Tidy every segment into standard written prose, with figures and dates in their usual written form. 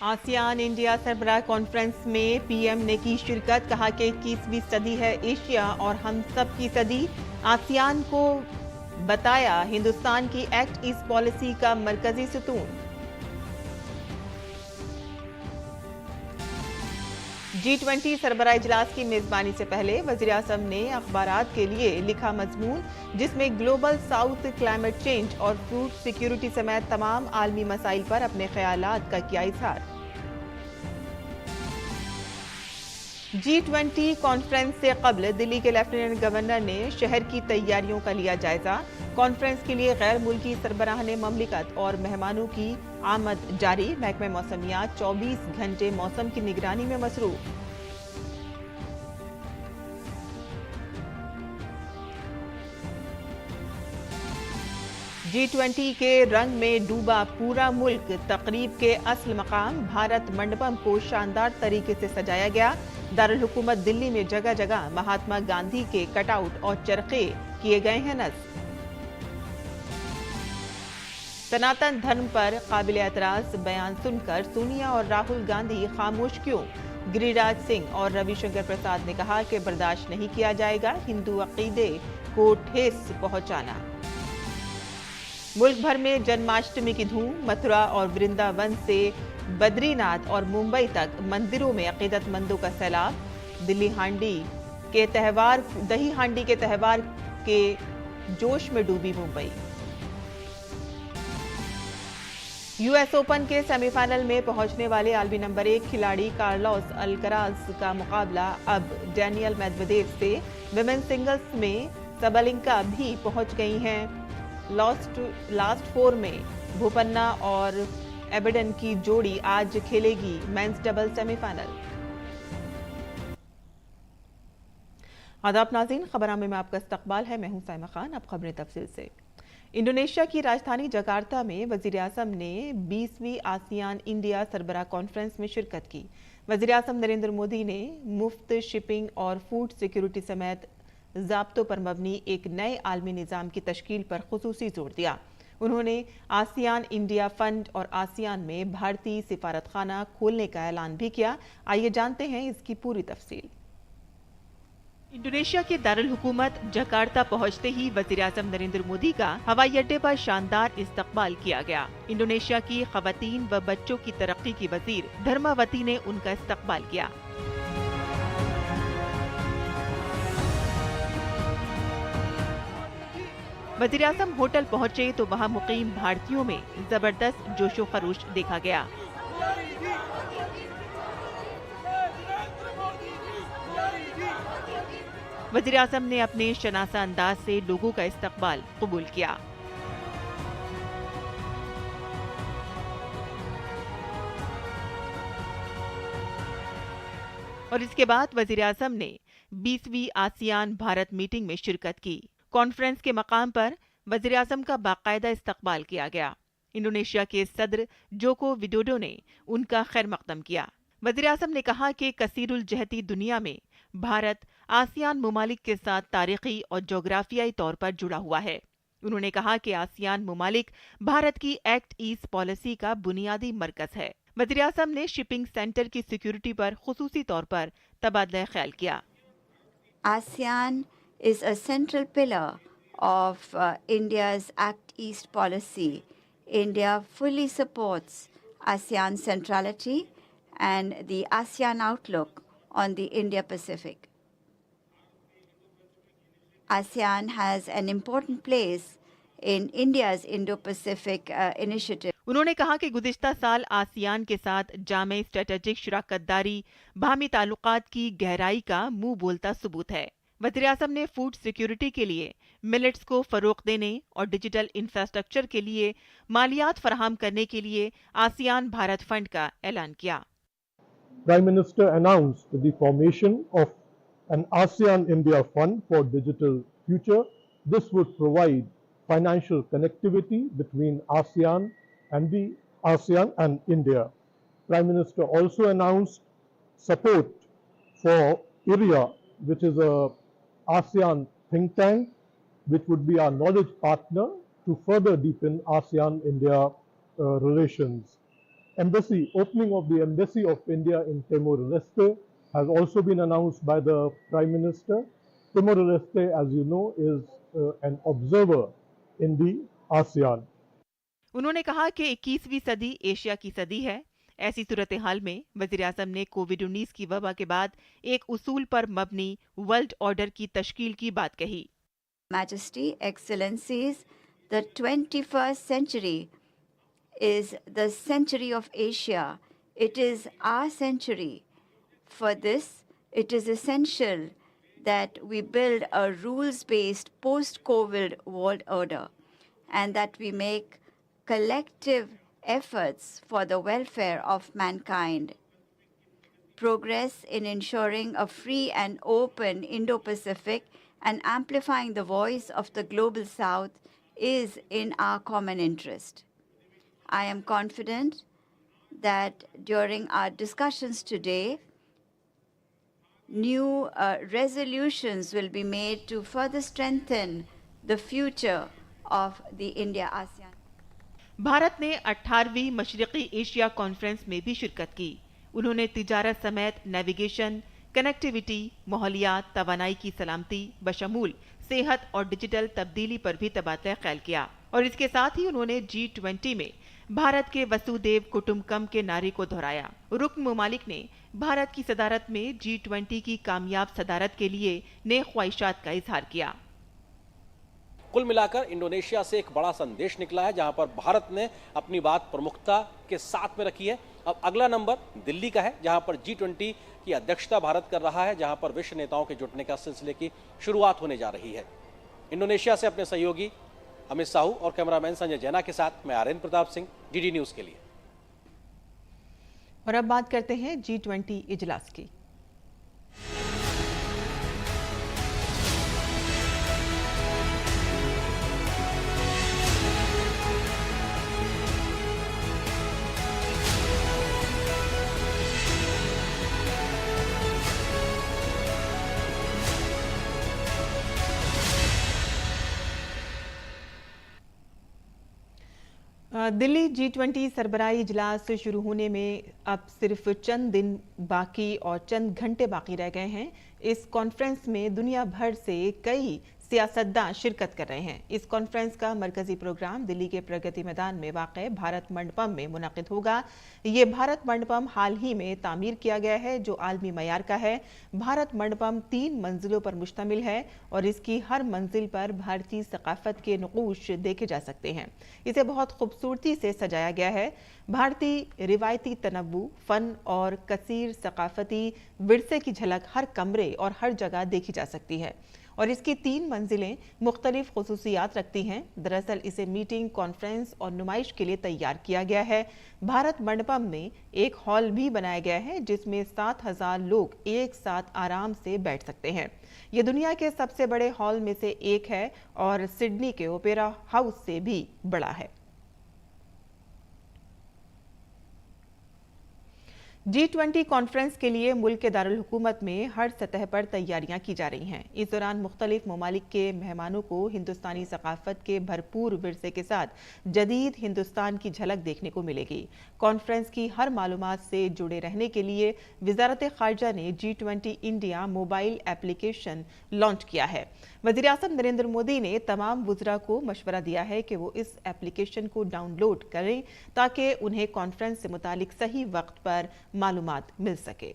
ASEAN India सरबराह conference में PM ने की शिरकत। कहा कि 21वीं सदी है एशिया और हम सब की सदी। आसियान को बताया हिंदुस्तान की एक्ट ईस्ट पॉलिसी का मरकजी सुतून। G20 सरबराह इजलास की मेजबानी से पहले वज़ीर-ए-आज़म ने अखबारात के लिए लिखा मजमून, जिसमें ग्लोबल साउथ, क्लाइमेट चेंज और फूड सिक्योरिटी समेत तमाम आलमी मसाइल पर अपने ख्यालात का किया इजहार। G20 कॉन्फ्रेंस से कबल दिल्ली के लेफ्टिनेंट गवर्नर ने शहर की तैयारियों का लिया जायजा। कॉन्फ्रेंस के लिए गैर मुल्की सरबराहाने ममलिकत और मेहमानों की आमद जारी। महकमे मौसमियात 24 घंटे मौसम की निगरानी में मसरूफ। G20 के रंग में डूबा पूरा मुल्क। तकरीब के असल मकाम भारत मंडपम को शानदार तरीके से सजाया गया। दारुल हुकूमत दिल्ली में जगह जगह महात्मा गांधी के कटआउट और चरखे किए गए हैं नस्ब। सनातन धर्म पर काबिल एतराज बयान सुनकर सोनिया और राहुल गांधी खामोश क्यों? गिरिराज सिंह और रविशंकर प्रसाद ने कहा कि बर्दाश्त नहीं किया जाएगा हिंदू अकीदे को ठेस पहुंचाना। मुल्क भर में जन्माष्टमी की धूम। मथुरा और वृंदावन से बद्रीनाथ और मुंबई तक मंदिरों में अकीदतमंदों का सैलाब। दही हांडी के त्यौहार के जोश में डूबी मुंबई। यूएस ओपन के सेमीफाइनल में पहुंचने वाले आलमी नंबर 1 खिलाड़ी कार्लोस अल्कराज का मुकाबला अब डेनियल मेदवेदेव से। विमेन सिंगल्स में सबलिंका भी पहुंच गई हैं। लास्ट फोर में भूपन्ना और एबेडन की जोड़ी आज खेलेगी मेंस डबल सेमीफाइनल। आदाब नाज़रीन, खबरनामे में आपका इस्तकबाल है। मैं हूं साइमा खान। अब खबरें तफसील से। इंडोनेशिया की राजधानी जकार्ता में वज़ीर-ए-आज़म ने 20वीं आसियान इंडिया सरबराह कॉन्फ्रेंस में शिरकत की। वज़ीर-ए-आज़म नरेंद्र मोदी ने मुफ्त शिपिंग और फूड सिक्योरिटी समेत ज़ाब्तों पर मबनी एक नए आलमी निज़ाम की तश्कील पर खुसूसी जोर दिया। उन्होंने आसियान इंडिया फंड और आसियान में भारतीय सिफारतखाना खोलने का ऐलान भी किया। आइए जानते हैं इसकी पूरी तफसील। इंडोनेशिया के दारुल हुकूमत जकार्ता पहुंचते ही वज़ीर-ए-आज़म नरेंद्र मोदी का हवाई अड्डे पर शानदार इस्तकबाल किया गया। इंडोनेशिया की खवातीन व बच्चों की तरक्की की वजीर धर्मावती ने उनका इस्तकबाल किया। वज़ीर-ए-आज़म होटल पहुंचे तो वहां मुकीम भारतीयों में जबरदस्त जोशो खरोश देखा गया। वज़ीर-ए-आज़म ने अपने शनासा अंदाज से लोगों का इस्तकबाल कबूल किया। और इसके बाद वज़ीर-ए-आज़म ने 20वीं आसियान भारत मीटिंग में शिरकत की। कॉन्फ्रेंस के मकाम पर वज़ीर-ए-आज़म का बाकायदा इस्तकबाल किया गया। इंडोनेशिया के सदर जोको विडोडो ने उनका खैर मकदम किया। वज़ीर-ए-आज़म ने कहा कि कसीरुल जहती दुनिया में भारत आसियान मुमालिक के साथ तारीखी और जोग्राफियाई तौर पर जुड़ा हुआ है। उन्होंने कहा कि आसियान मुमालिक भारत की एक्ट ईस्ट पॉलिसी का बुनियादी मरकज है। वज़ीर-ए-आज़म ने शिपिंग सेंटर की सिक्योरिटी पर खुसूसी तौर पर तबादला ख्याल किया। ASEAN is a central pillar of India's Act East policy. India fully supports ASEAN centrality and the ASEAN outlook on the Indo-Pacific. ASEAN has an important place in India's Indo-Pacific initiative. उन्होंने कहा कि गुज़िश्ता साल ASEAN के साथ जामे strategic शराकतदारी बाहमी ताल्लुकात की गहराई का मुंह बोलता सबूत है। वज़ीर-ए-आज़म ने फूड सिक्योरिटी के लिए मिलेट्स को फरोग देने और डिजिटल इंफ्रास्ट्रक्चर के लिए मालियात फराहम करने के लिए आसियान भारत फंड का ऐलान किया। Prime Minister announced the formation of an ASEAN India Fund for Digital Future. This would provide financial connectivity between ASEAN and the ASEAN and India. Prime Minister also announced support for IRIA, which is a ASEAN think tank, which would be our knowledge partner to further deepen ASEAN-India relations. Opening of the Embassy of India in Timor-Leste has also been announced by the Prime Minister. Timor-Leste, as you know, is an observer in the ASEAN. उन्होंने कहा कि 21वीं सदी Asia की सदी है। ऐसी सूरत हाल में वज़ीर-ए-आज़म ने कोविड-19 की वबा के बाद एक उसूल पर मबनी वर्ल्ड ऑर्डर की तश्कील की बात कही। Majesty, Excellencies, the 21st century is the century of Asia. It is our century. For this, it is essential that we build a rules-based post-COVID world order and that we make collective efforts for the welfare of mankind. Progress in ensuring a free and open Indo-Pacific and amplifying the voice of the Global South is in our common interest. I am confident that during our discussions today, new resolutions will be made to further strengthen the future of the India-ASEAN. Bharat ने 18वीं मशरिकी Asia conference में भी शिरकत की। उन्होंने तिजारत समेत navigation, connectivity, माहौलियात, तवानाई की सलामती बशमूल सेहत और डिजिटल तब्दीली पर भी तबादला ख्याल किया और इसके साथ ही उन्होंने G20 में भारत के वसुदेव कुटुंबकम के नारे को दोहराया। रुकन मुमालिक ने भारत की सदारत में G20 की कामयाब सदारत के लिए नेक ख्वाहिशात का इजहार किया। कुल मिलाकर इंडोनेशिया से एक बड़ा संदेश निकला है, जहां पर भारत ने अपनी बात प्रमुखता के साथ में रखी है। अब अगला नंबर दिल्ली का है, जहां पर G20 की अध्यक्षता भारत कर रहा है, जहां पर विश्व नेताओं के जुटने का सिलसिले की शुरुआत होने जा रही है। इंडोनेशिया से अपने सहयोगी अमित साहू और कैमरामैन संजय जैना के साथ मैं आर्यन प्रताप सिंह, DD न्यूज के लिए। और अब बात करते हैं G20 इजलास की। दिल्ली G20 सरबराही इजलास शुरू होने में अब सिर्फ चंद दिन बाकी और चंद घंटे बाकी रह गए हैं। इस कॉन्फ्रेंस में दुनिया भर से कई सियासतदान शिरकत कर रहे हैं। इस कॉन्फ्रेंस का मरकजी प्रोग्राम दिल्ली के प्रगति मैदान में वाक़ भारत मंडपम में मुनक़िद होगा। ये भारत मंडपम हाल ही में तामीर किया गया है, जो आलमी मयार का है। भारत मंडपम 3 मंजिलों पर मुश्तमिल है और इसकी हर मंजिल पर भारतीय सकाफत के नक़ूश देखे जा सकते हैं। इसे बहुत खूबसूरती से सजाया गया है। भारतीय रिवायती तनव्वु, फ़न और कसीर सकाफती विरसे की झलक हर कमरे और हर जगह देखी जा सकती है और इसकी 3 मंजिलें मुख्तलिफ खुसूसियात रखती हैं। दरअसल इसे मीटिंग, कॉन्फ्रेंस और नुमाइश के लिए तैयार किया गया है। भारत मंडपम में एक हॉल भी बनाया गया है, जिसमें 7,000 लोग एक साथ आराम से बैठ सकते हैं। ये दुनिया के सबसे बड़े हॉल में से एक है और सिडनी के ओपेरा हाउस से भी बड़ा है। G20 कॉन्फ्रेंस के लिए मुल्क के दारुल हुकूमत में हर सतह पर तैयारियां की जा रही हैं। इस दौरान मुख्तलिफ ममालिक के मेहमानों को हिंदुस्तानी सकाफत के भरपूर विरसे के साथ जदीद हिंदुस्तान की झलक देखने को मिलेगी। कॉन्फ्रेंस की हर मालूमात से जुड़े रहने के लिए वज़ारत ख़ारिजा ने G20 India mobile application launch किया है। वज़ीर-ए-आज़म नरेंद्र मोदी ने तमाम वुज़रा को मशवरा दिया है कि वो इस एप्लीकेशन को डाउनलोड करें ताकि उन्हें कॉन्फ्रेंस से मुतालिक सही वक्त पर मालूमात मिल सके।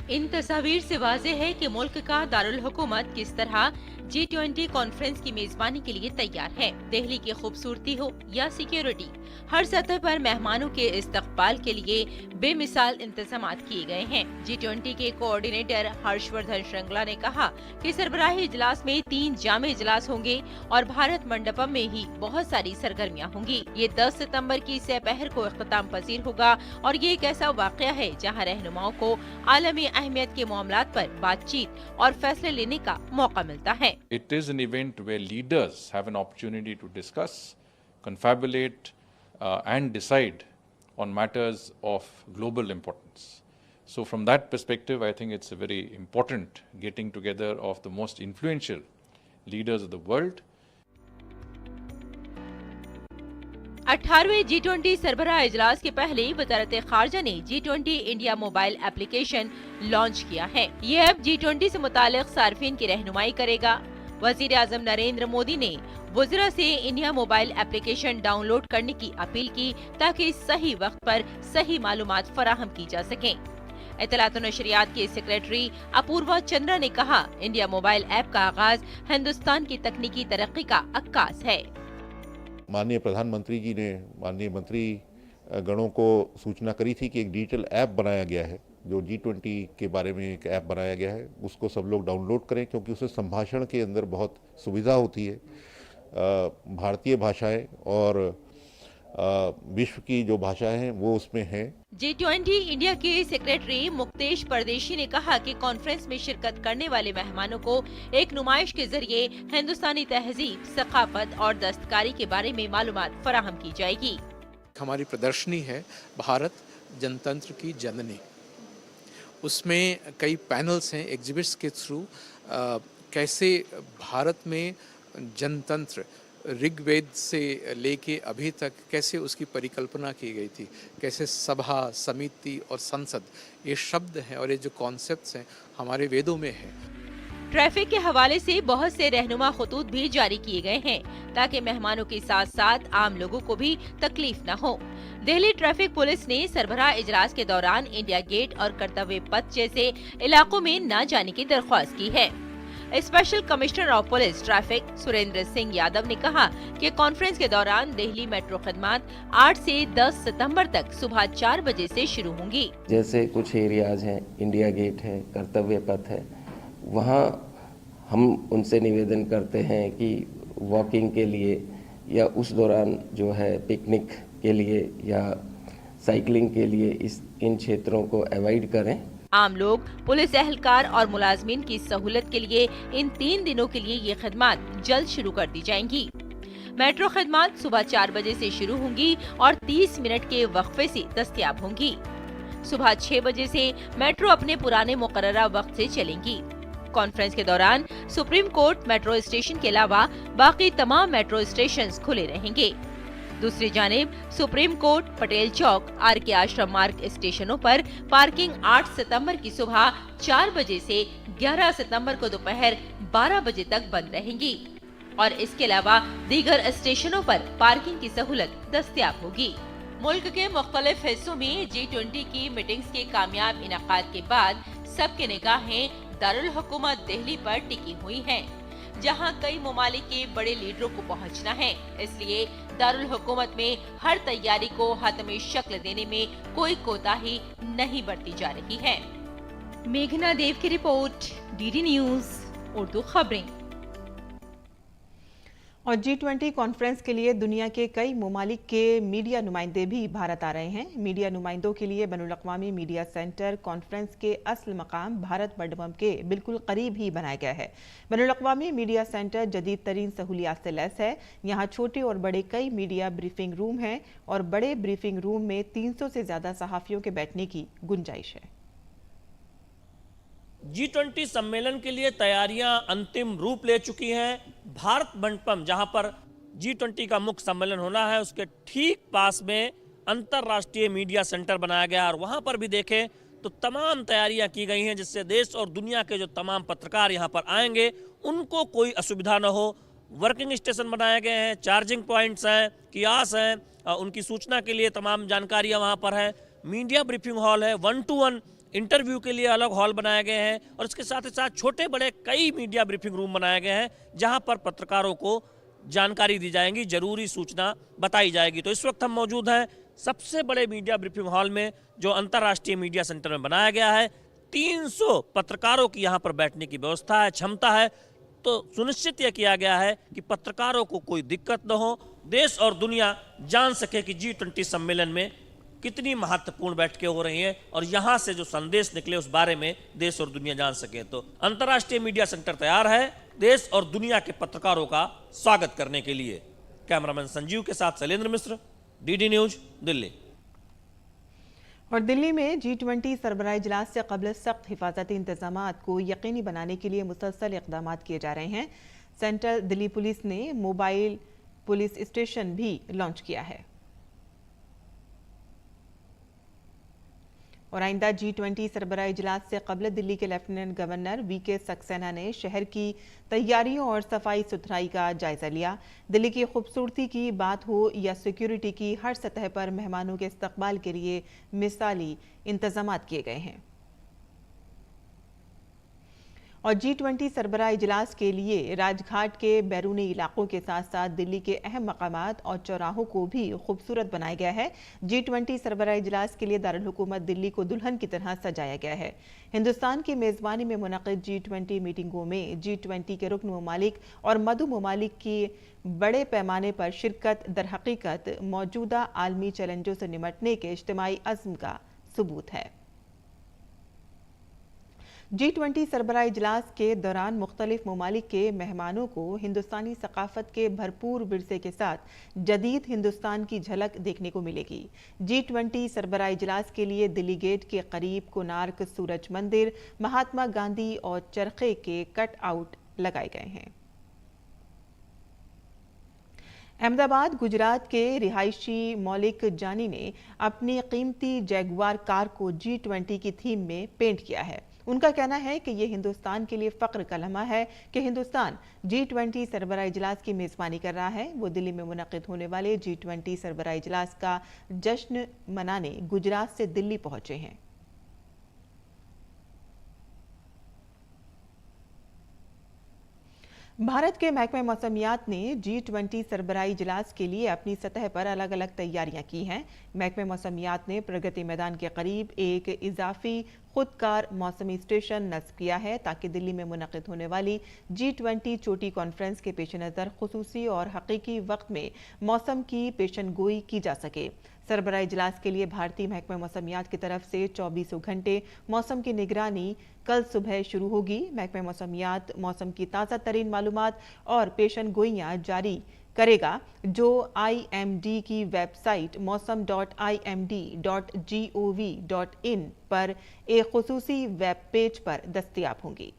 इन तस्वीर से वाज़ेह है कि मुल्क का दारुल हुकूमत किस तरह G20 कॉन्फ्रेंस की मेजबानी के लिए तैयार है। दिल्ली की खूबसूरती हो या सिक्योरिटी, हर सतह पर मेहमानों के इस्तकबाल के लिए बेमिसाल इंतजामात किए गए हैं। G20 के कोऑर्डिनेटर हर्षवर्धन श्रृंगला ने कहा कि सरबराही इजलास में 3 जामे इजलास होंगे और भारत मंडपम में ही बहुत सारी सरगर्मियां होंगी। ये 10 सितंबर की सहपहर को इख्तिताम पजीर होगा और ये एक ऐसा वाक़या है जहां रहनुमाओं को आलमी अहमियत के मामलात पर बातचीत और फैसले लेने का मौका मिलता है। It is an event where leaders have an opportunity to discuss confabulate and decide on matters of global importance. So from that perspective, I think it's a very important getting together of the most influential leaders of the world. 18वें G20 सरबराह इजलास के पहले वजारत खारजा ने G20 India mobile application launch किया है। ये app G20 से मुतालिक सार्फिन की रहनुमाई करेगा। वजीर आजम नरेंद्र मोदी ने वज़रा से इंडिया मोबाइल एप्लीकेशन डाउनलोड करने की अपील की ताकि सही वक्त पर सही मालूमात फराहम की जा सकें। इत्तलात और नशरियात की सेक्रेटरी अपूर्वा चंद्रा ने कहा, इंडिया मोबाइल ऐप का आगाज हिंदुस्तान की तकनीकी तरक्की का अक्कास है। माननीय प्रधानमंत्री जी ने माननीय मंत्री गणों को सूचना करी थी कि एक डिजिटल ऐप बनाया गया है, जो G20 के बारे में एक ऐप बनाया गया है, उसको सब लोग डाउनलोड करें क्योंकि उससे संभाषण के अंदर बहुत सुविधा होती है। भारतीय भाषाएं और विश्व की जो भाषाएं हैं वो उसमें हैं। G20 इंडिया के सेक्रेटरी मुक्तेश परदेशी ने कहा कि कॉन्फ्रेंस में शिरकत करने वाले मेहमानों को एक नुमाइश के जरिए हिंदुस्तानी तहजीब, सकाफत और दस्तकारी के बारे में मालूमात फराहम की जाएगी। हमारी प्रदर्शनी है भारत जनतंत्र की जननी। उसमें कई पैनल्स हैं एग्जिबिट्स के थ्रू कैसे भारत में जनतंत्र ऋग्वेद से लेके अभी तक कैसे उसकी परिकल्पना की गई थी, कैसे सभा, समिति और संसद ये शब्द हैं और ये जो कॉन्सेप्ट्स हैं हमारे वेदों में हैं। ट्रैफिक के हवाले से बहुत से रहनुमा खतूत भी जारी किए गए हैं ताकि मेहमानों के साथ साथ आम लोगों को भी तकलीफ न हो। दिल्ली ट्रैफिक पुलिस ने सरबराह इजलास के दौरान इंडिया गेट और कर्तव्य पथ जैसे इलाकों में न जाने की दरख्वास्त की है। Special commissioner of police traffic Surendra Singh Yadav ने कहा कि कॉन्फ्रेंस के दौरान दिल्ली मेट्रो खदमात 8 से 10 सितंबर तक सुबह 4 बजे से शुरू होंगी। जैसे कुछ एरियाज हैं, इंडिया गेट है, कर्तव्य पथ है, वहाँ हम उनसे निवेदन करते हैं कि वॉकिंग के लिए या उस दौरान जो है पिकनिक के लिए या साइकिलिंग के लिए इन क्षेत्रों को अवॉइड करें। आम लोग, पुलिस एहलकार और मुलाजमीन की सहूलत के लिए इन 3 दिनों के लिए ये खदमात जल्द शुरू कर दी जाएंगी। मेट्रो खदमात सुबह 4 बजे से शुरू होंगी और 30 मिनट के वक्फे से दस्तयाब होंगी। सुबह 6 बजे से मेट्रो अपने पुराने मुकर्ररा वक्त से चलेंगी। कॉन्फ्रेंस के दौरान सुप्रीम कोर्ट मेट्रो स्टेशन के अलावा बाकी तमाम मेट्रो स्टेशन खुले रहेंगे। दूसरी जानिब सुप्रीम कोर्ट, पटेल चौक, RK आश्रम मार्ग स्टेशनों पर पार्किंग 8 सितंबर की सुबह 4 बजे से 11 सितंबर को दोपहर 12 बजे तक बंद रहेंगी और इसके अलावा दीगर स्टेशनों पर पार्किंग की सहूलत दस्तयाब होगी। मुल्क के मुख्तलिफ हिस्सों में G20 की मीटिंग्स के कामयाब इनाकाद के बाद सबकी निगाहें दारुल हुकूमत दिल्ली पर टिकी हुई हैं, जहां कई ममालिक के बड़े लीडरों को पहुंचना है। इसलिए दारुल हुकूमत में हर तैयारी को हातमी शक्ल देने में कोई कोताही नहीं बरती जा रही है। मेघना देव की रिपोर्ट, DD न्यूज उर्दू खबरें। और G20 कॉन्फ्रेंस के लिए दुनिया के कई ममालिक के मीडिया नुमाइंदे भी भारत आ रहे हैं। मीडिया नुमाइंदों के लिए बैनुल-अक़वामी मीडिया सेंटर कॉन्फ्रेंस के असल मकाम भारत मंडपम के बिल्कुल करीब ही बनाया गया है। बैनुल-अक़वामी मीडिया सेंटर जदीद तरीन सहूलियात से लैस है। यहाँ छोटे और बड़े कई मीडिया ब्रीफिंग रूम हैं और बड़े ब्रीफिंग रूम में 300 से ज़्यादा सहाफ़ियों के बैठने की गुंजाइश है। G20 सम्मेलन के लिए तैयारियां अंतिम रूप ले चुकी हैं। भारत मंडपम, जहां पर G20 का मुख्य सम्मेलन होना है, उसके ठीक पास में अंतर्राष्ट्रीय मीडिया सेंटर बनाया गया और वहां पर भी देखें तो तमाम तैयारियां की गई हैं जिससे देश और दुनिया के जो तमाम पत्रकार यहां पर आएंगे उनको कोई असुविधा न हो। वर्किंग स्टेशन बनाए गए हैं, चार्जिंग पॉइंट्स हैं, कियास हैं, उनकी सूचना के लिए तमाम जानकारियाँ वहाँ पर हैं। मीडिया ब्रीफिंग हॉल है, 1-to-1 इंटरव्यू के लिए अलग हॉल बनाए गए हैं और इसके साथ ही साथ छोटे बड़े कई मीडिया ब्रीफिंग रूम बनाए गए हैं जहां पर पत्रकारों को जानकारी दी जाएगी, जरूरी सूचना बताई जाएगी। तो इस वक्त हम मौजूद हैं सबसे बड़े मीडिया ब्रीफिंग हॉल में जो अंतर्राष्ट्रीय मीडिया सेंटर में बनाया गया है। 300 पत्रकारों की यहाँ पर बैठने की व्यवस्था है, क्षमता है। तो सुनिश्चित यह किया गया है कि पत्रकारों को कोई दिक्कत न हो, देश और दुनिया जान सके कि G20 सम्मेलन में कितनी महत्वपूर्ण बैठकें हो रही हैं और यहाँ से जो संदेश निकले उस बारे में देश और दुनिया जान सके। तो अंतर्राष्ट्रीय मीडिया सेंटर तैयार है देश और दुनिया के पत्रकारों का स्वागत करने के लिए। कैमरामैन संजीव के साथ शैलेंद्र मिश्र, डीडी न्यूज, दिल्ली। और दिल्ली में G20 सरबराह इजलास से कबल सख्त हिफाजती इंतजामात को यकीनी बनाने के लिए मुसलसल इक़दाम किए जा रहे हैं। सेंट्रल दिल्ली पुलिस ने मोबाइल पुलिस स्टेशन भी लॉन्च किया है। और आइंदा G20 सरबराह इजलास से कबल दिल्ली के लेफ्टिनेंट गवर्नर VK सक्सेना ने शहर की तैयारियों और सफाई सुथराई का जायजा लिया। दिल्ली की खूबसूरती की बात हो या सिक्योरिटी की, हर सतह पर मेहमानों के इस्तकबाल के लिए मिसाली इंतजामात किए गए हैं। और G20 सरबराह इजलास के लिए राजघाट के बैरूनी इलाकों के साथ साथ दिल्ली के अहम मकामात और चौराहों को भी खूबसूरत बनाया गया है। G20 सरबराह इजलास के लिए दारुल हुकूमत दिल्ली को दुल्हन की तरह सजाया गया है। हिंदुस्तान की मेज़बानी में मुनक़िद G20 मीटिंगों में G20 के रुकन ममालिक और मदु ममालिक की बड़े पैमाने पर शिरकत दरहकीकत मौजूदा आलमी चैलेंजों से निमटने के इज्तिमाई अज़्म का सबूत है। G20 सरबराह इजलास के दौरान मुख्तलिफ ममालिक के मेहमानों को हिंदुस्तानी सकाफत के भरपूर विरसे के साथ जदीद हिंदुस्तान की झलक देखने को मिलेगी। G20 सरबराह इजलास के लिए दिल्ली गेट के करीब कोणार्क सूरज मंदिर, महात्मा गांधी और चरखे के कट आउट लगाए गए हैं। अहमदाबाद गुजरात के रिहायशी मौलिक जानी ने अपनी कीमती जैगुआर कार को G20 की थीम में पेंट किया है। उनका कहना है कि ये हिंदुस्तान के लिए फ़ख्र का लम्हा है कि हिंदुस्तान G20 सरबराह इजलास की मेज़बानी कर रहा है। वो दिल्ली में मुनक़िद होने वाले G20 सरबराह इजलास का जश्न मनाने गुजरात से दिल्ली पहुंचे हैं। भारत के महकमे मौसमियात ने G20 सरबराह इजलास के लिए अपनी सतह पर अलग अलग तैयारियां की हैं। महकमे मौसमियात ने प्रगति मैदान के करीब एक इजाफी खुदकार मौसमी स्टेशन नस्ब किया है ताकि दिल्ली में मुनक़िद होने वाली G20 चोटी कॉन्फ्रेंस के पेश नज़र खुसूसी और हकीकी वक्त में मौसम की पेशन गोई की जा सके। सरबराह इजलास के लिए भारतीय महकमा मौसमियात की तरफ से 24 घंटे मौसम की निगरानी कल सुबह शुरू होगी। महकमा मौसमियात मौसम की ताज़ा तरीन मालूमात और पेशन गोइयाँ जारी करेगा जो IMD की वेबसाइट मौसम.imd.gov.in पर एक खुसूसी वेब पेज पर दस्तयाब होंगी।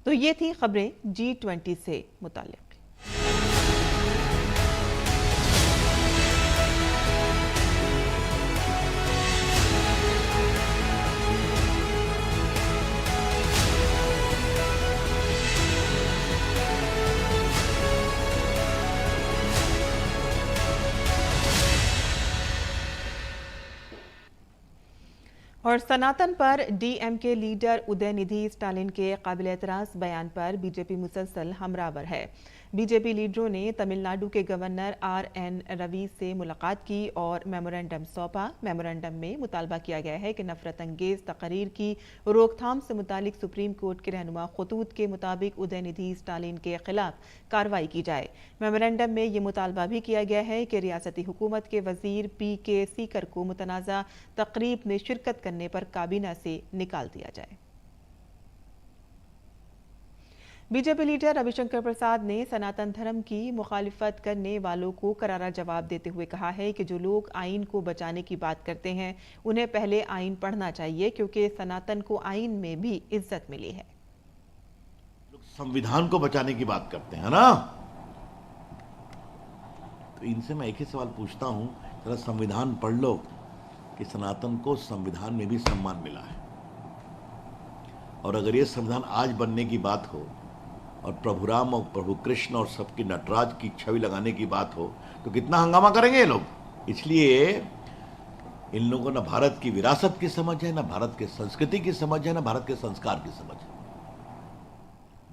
तो ये थी खबरें G20 से मुताल्लिक़। और सनातन पर DMK लीडर उदयनिधि स्टालिन के काबिल एतराज़ बयान पर बीजेपी मुसलसल हमरावर है। बीजेपी लीडरों ने तमिलनाडु के गवर्नर RN रवि से मुलाकात की और मेमोरेंडम सौंपा। मेमोरेंडम में मुतालबा किया गया है कि नफरत अंगेज तकरीर की रोकथाम से मुतालिक सुप्रीम कोर्ट के रहनुमा खतूत के मुताबिक उदयनिधि स्टालिन के खिलाफ कार्रवाई की जाए। मेमोरेंडम में ये मुतालबा भी किया गया है कि रियासती हुकूमत के वजीर PK सीकर को मुतनाज़ा तकरीब में शिरकत करने पर काबीना से निकाल दिया जाए। बीजेपी लीडर रविशंकर प्रसाद ने सनातन धर्म की मुखालिफत करने वालों को करारा जवाब देते हुए कहा है कि जो लोग आइन को बचाने की बात करते हैं उन्हें पहले आइन पढ़ना चाहिए क्योंकि सनातन को आइन में भी इज्जत मिली है। संविधान को बचाने की बात करते हैं ना, तो इनसे मैं एक ही सवाल पूछता हूं, जरा संविधान पढ़ लो कि सनातन को संविधान में भी सम्मान मिला है। और अगर ये संविधान आज बनने की बात हो और प्रभु राम और प्रभु कृष्ण और सबकी नटराज की छवि लगाने की बात हो तो कितना हंगामा करेंगे ये लोग। इसलिए इन लोगों ना भारत की विरासत की समझ है, ना भारत के संस्कृति की समझ है, ना भारत के संस्कार की समझ है।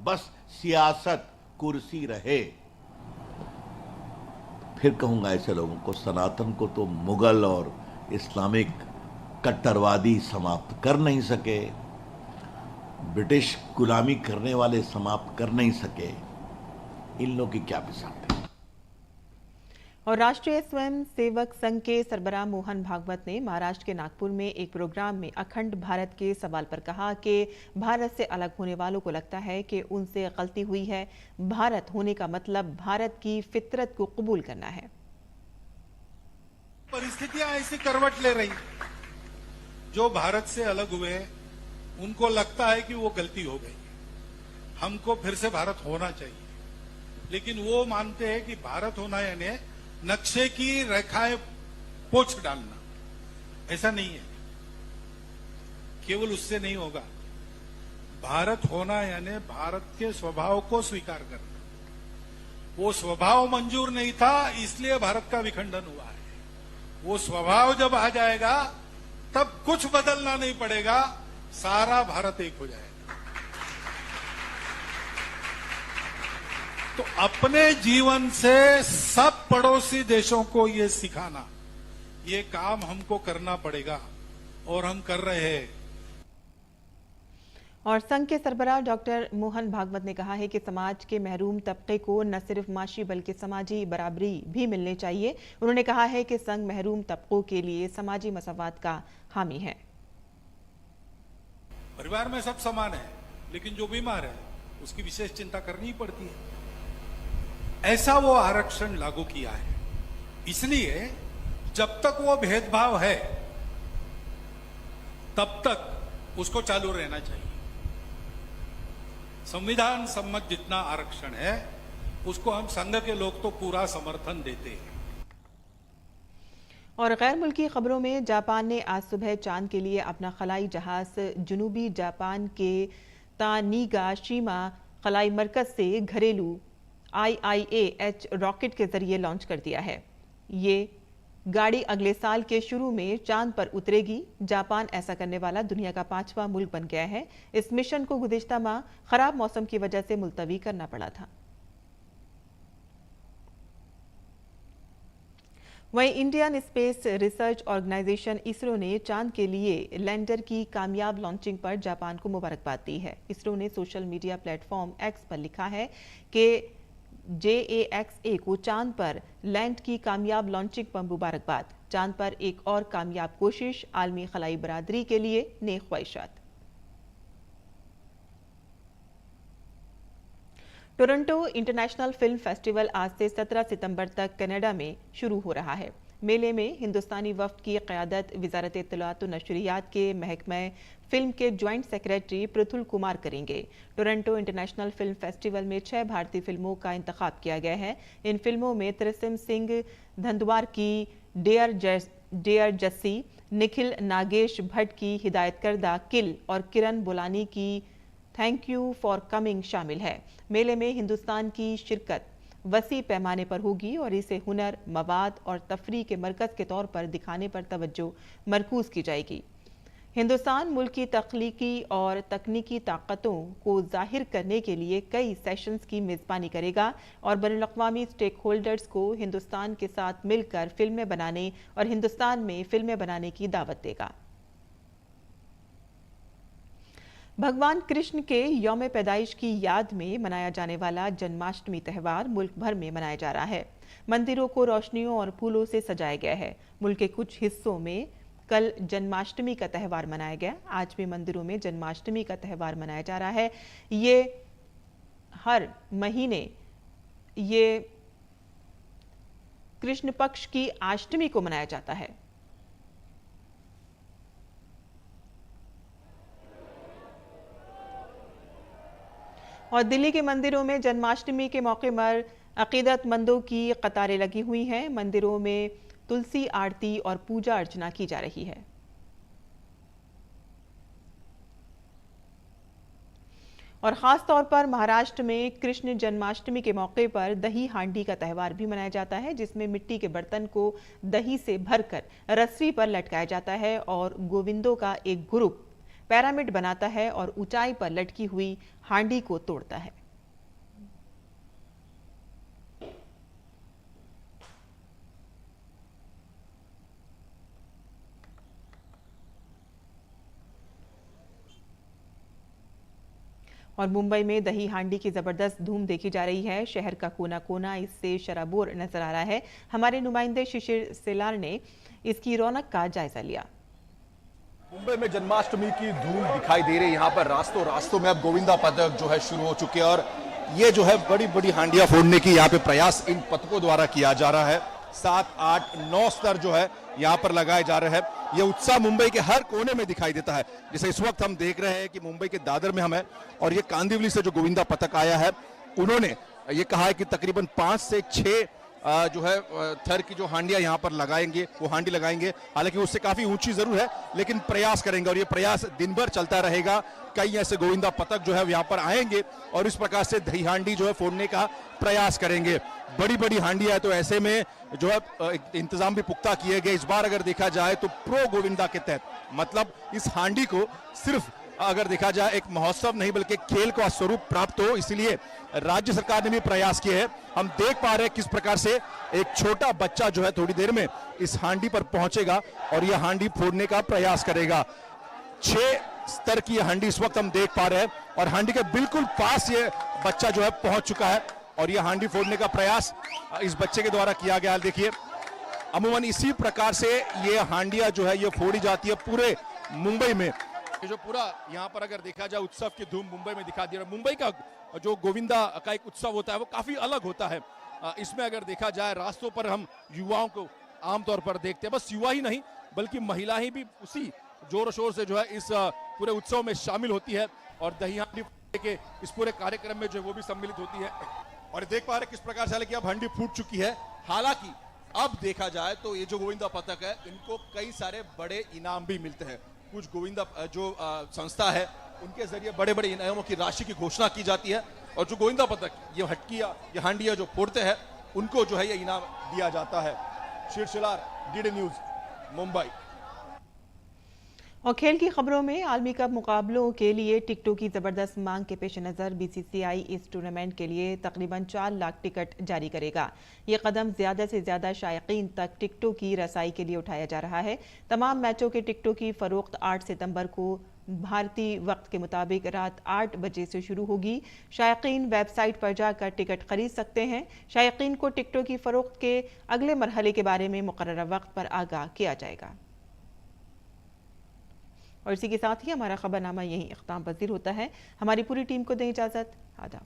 बस सियासत कुर्सी रहे। फिर कहूंगा ऐसे लोगों को, सनातन को तो मुगल और इस्लामिक कट्टरवादी समाप्त कर नहीं सके, ब्रिटिश गुलामी करने वाले समाप्त कर नहीं सके, इन लोगों की क्या बिसात है। और राष्ट्रीय स्वयं सेवक संघ के सरबराह मोहन भागवत ने महाराष्ट्र के नागपुर में एक प्रोग्राम में अखंड भारत के सवाल पर कहा कि भारत से अलग होने वालों को लगता है कि उनसे गलती हुई है। भारत होने का मतलब भारत की फितरत को कबूल करना है। परिस्थितियां ऐसी करवट ले रही, जो भारत से अलग हुए उनको लगता है कि वो गलती हो गई, हमको फिर से भारत होना चाहिए, लेकिन वो मानते हैं कि भारत होना यानी नक्शे की रेखाएं पोंछ डालना। ऐसा नहीं है, केवल उससे नहीं होगा। भारत होना यानी भारत के स्वभाव को स्वीकार करना। वो स्वभाव मंजूर नहीं था, इसलिए भारत का विखंडन हुआ है। वो स्वभाव जब आ जाएगा तब कुछ बदलना नहीं पड़ेगा, सारा भारत एक हो जाएगा। तो अपने जीवन से सब पड़ोसी देशों को ये सिखाना, ये काम हमको करना पड़ेगा और हम कर रहे हैं। और संघ के सरबराह डॉक्टर मोहन भागवत ने कहा है कि समाज के महरूम तबके को न सिर्फ माशी बल्कि समाजी बराबरी भी मिलनी चाहिए। उन्होंने कहा है कि संघ महरूम तबकों के लिए समाजी मसवात का हामी है। परिवार में सब समान है, लेकिन जो बीमार है उसकी विशेष चिंता करनी पड़ती है। ऐसा वो आरक्षण लागू किया है, इसलिए जब तक वो भेदभाव है तब तक उसको चालू रहना चाहिए। संविधान सम्मत जितना आरक्षण है उसको हम संघ के लोग तो पूरा समर्थन देते हैं। और गैर मुल्की खबरों में जापान ने आज सुबह चांद के लिए अपना खलाई जहाज जुनूबी जापान के तानीगाशिमा खलाई मरकज से घरेलू IIAH रॉकेट के जरिए लॉन्च कर दिया है। ये गाड़ी अगले साल के शुरू में चांद पर उतरेगी। जापान ऐसा करने वाला दुनिया का 5वां मुल्क बन गया है। इस मिशन को गुज़िश्ता माह खराब मौसम की वजह से मुलतवी करना पड़ा था। वहीं Indian space research organisation ISRO ने चांद के लिए लैंडर की कामयाब लॉन्चिंग पर जापान को मुबारकबाद दी है। इसरो ने सोशल मीडिया प्लेटफॉर्म एक्स पर लिखा है कि JAXA को चांद पर लैंड की कामयाब लॉन्चिंग पर मुबारकबाद। चांद पर एक और कामयाब कोशिश, आलमी खलाई बरादरी के लिए नेक ख्वाहिशात। टोरंटो इंटरनेशनल फिल्म फेस्टिवल आज से 17 सितंबर तक कनाडा में शुरू हो रहा है। मेले में हिंदुस्तानी वफ्द की क़यादत वज़ारत इत्तलात व नशरियात के महकमा फिल्म के ज्वाइंट सेक्रेटरी पृथुल कुमार करेंगे। टोरंटो इंटरनेशनल फिल्म फेस्टिवल में 6 भारतीय फिल्मों का इंतखाब किया गया है। इन फिल्मों में त्रिसिम सिंह धंधवार की डेयर जस्सी, निखिल नागेश भट्ट की हिदायत करदा किल और किरण बुलानी की थैंक यू फॉर कमिंग शामिल है। मेले में हिंदुस्तान की शिरकत वसी पैमाने पर होगी और इसे हुनर, मवाद और तफरीह के मरकज़ के तौर पर दिखाने पर तवज्जो मरकूज की जाएगी। हिंदुस्तान मुल्क की तख्लीकी और तकनीकी ताकतों को जाहिर करने के लिए कई सेशंस की मेज़बानी करेगा और बैनुल-अक़वामी स्टेक होल्डर्स को हिंदुस्तान के साथ मिलकर फिल्में बनाने और हिंदुस्तान में फिल्में बनाने की दावत देगा। भगवान कृष्ण के यौम पैदाइश की याद में मनाया जाने वाला जन्माष्टमी त्यौहार मुल्क भर में मनाया जा रहा है। मंदिरों को रोशनियों और फूलों से सजाया गया है। मुल्क के कुछ हिस्सों में कल जन्माष्टमी का त्यौहार मनाया गया। आज भी मंदिरों में जन्माष्टमी का त्यौहार मनाया जा रहा है। ये हर महीने ये कृष्ण पक्ष की अष्टमी को मनाया जाता है। और दिल्ली के मंदिरों में जन्माष्टमी के मौके पर अकीदतमंदों की कतारें लगी हुई हैं। मंदिरों में तुलसी आरती और पूजा अर्चना की जा रही है। और ख़ास तौर पर महाराष्ट्र में कृष्ण जन्माष्टमी के मौके पर दही हांडी का त्यौहार भी मनाया जाता है, जिसमें मिट्टी के बर्तन को दही से भरकर रस्सी पर लटकाया जाता है और गोविंदों का एक ग्रुप पिरामिड बनाता है और ऊंचाई पर लटकी हुई हांडी को तोड़ता है। और मुंबई में दही हांडी की जबरदस्त धूम देखी जा रही है। शहर का कोना कोना इससे शराबोर नजर आ रहा है। हमारे नुमाइंदे शिशिर सेलार ने इसकी रौनक का जायजा लिया। मुंबई में जन्माष्टमी की धूम दिखाई दे रही है। यहाँ पर रास्तों रास्तों में अब गोविंदा पथक जो है शुरू हो चुके हैं और ये जो है बड़ी बड़ी हांडियां फोड़ने की यहाँ पे प्रयास इन पथकों द्वारा किया जा रहा है। 7, 8, 9 स्तर जो है यहाँ पर लगाए जा रहे हैं। ये उत्साह मुंबई के हर कोने में दिखाई देता है। जैसे इस वक्त हम देख रहे हैं कि मुंबई के दादर में हम है और ये कांदिवली से जो गोविंदा पथक आया है, उन्होंने ये कहा है कि तकरीबन 5 से 6 जो है थर की जो हांडियां यहाँ पर लगाएंगे, वो हांडी लगाएंगे। हालांकि उससे काफी ऊंची जरूर है, लेकिन प्रयास करेंगे और ये प्रयास दिन भर चलता रहेगा। कई ऐसे गोविंदा पथक जो है यहाँ पर आएंगे और इस प्रकार से दही हांडी जो है फोड़ने का प्रयास करेंगे। बड़ी बड़ी हांडियां है तो ऐसे में जो है इंतजाम भी पुख्ता किए गए। इस बार अगर देखा जाए तो प्रो गोविंदा के तहत, मतलब इस हांडी को सिर्फ अगर देखा जाए एक महोत्सव नहीं बल्कि खेल का स्वरूप प्राप्त हो, इसलिए राज्य सरकार ने भी प्रयास किए हैं। हम देख पा रहे हैं किस प्रकार से एक छोटा बच्चा जो है थोड़ी देर में इस हांडी पर पहुंचेगा और यह हांडी फोड़ने का प्रयास करेगा। 6 स्तर की हांडी इस वक्त हम देख पा रहे हैं और हांडी के बिल्कुल पास ये बच्चा जो है पहुंच चुका है और यह हांडी फोड़ने का प्रयास इस बच्चे के द्वारा किया गया। देखिए अमूमन इसी प्रकार से ये हांडियां जो है ये फोड़ी जाती है पूरे मुंबई में। जो पूरा यहाँ पर अगर देखा जाए उत्सव की धूम मुंबई में दिखा दे रहा है। मुंबई का जो गोविंदा का एक उत्सव होता है वो काफी अलग होता है। इसमें अगर देखा जाए रास्तों पर हम युवाओं को आमतौर पर देखते हैं, बस युवा ही नहीं बल्कि महिलाएं भी उसी जोर शोर से जो है इस पूरे उत्सव में शामिल होती है और दही हांडी के इस पूरे कार्यक्रम में जो है वो भी सम्मिलित होती है। और देख पा रहे किस प्रकार से हालांकि अब हांडी फूट चुकी है। हालांकि अब देखा जाए तो ये जो गोविंदा पथक है इनको कई सारे बड़े इनाम भी मिलते हैं। कुछ गोविंदा जो संस्था है उनके जरिए बड़े बड़े इनामों की राशि की घोषणा की जाती है और जो गोविंदा पथक ये हटकिया ये हांडिया जो फोड़ते हैं उनको जो है ये इनाम दिया जाता है। शीर्षलार डीडी न्यूज मुंबई। और खेल की खबरों में आलमी कप मुकाबलों के लिए टिकटों की जबरदस्त मांग के पेश नज़र बीसीसीआई इस टूर्नामेंट के लिए तकरीबन 4 लाख टिकट जारी करेगा। ये कदम ज़्यादा से ज़्यादा शायकीन तक टिकटों की रसाई के लिए उठाया जा रहा है। तमाम मैचों के टिकटों की फरोख्त 8 सितंबर को भारतीय वक्त के मुताबिक रात 8 बजे से शुरू होगी। शायकीन वेबसाइट पर जाकर टिकट खरीद सकते हैं। शायकीन को टिकटों की फरोख्त के अगले मरहले के बारे में मुकर्रर वक्त पर आगाह किया जाएगा। और इसी के साथ ही हमारा खबरनामा यहीं इख्ताम पज़ीर होता है। हमारी पूरी टीम को दें इजाज़त। आदाब।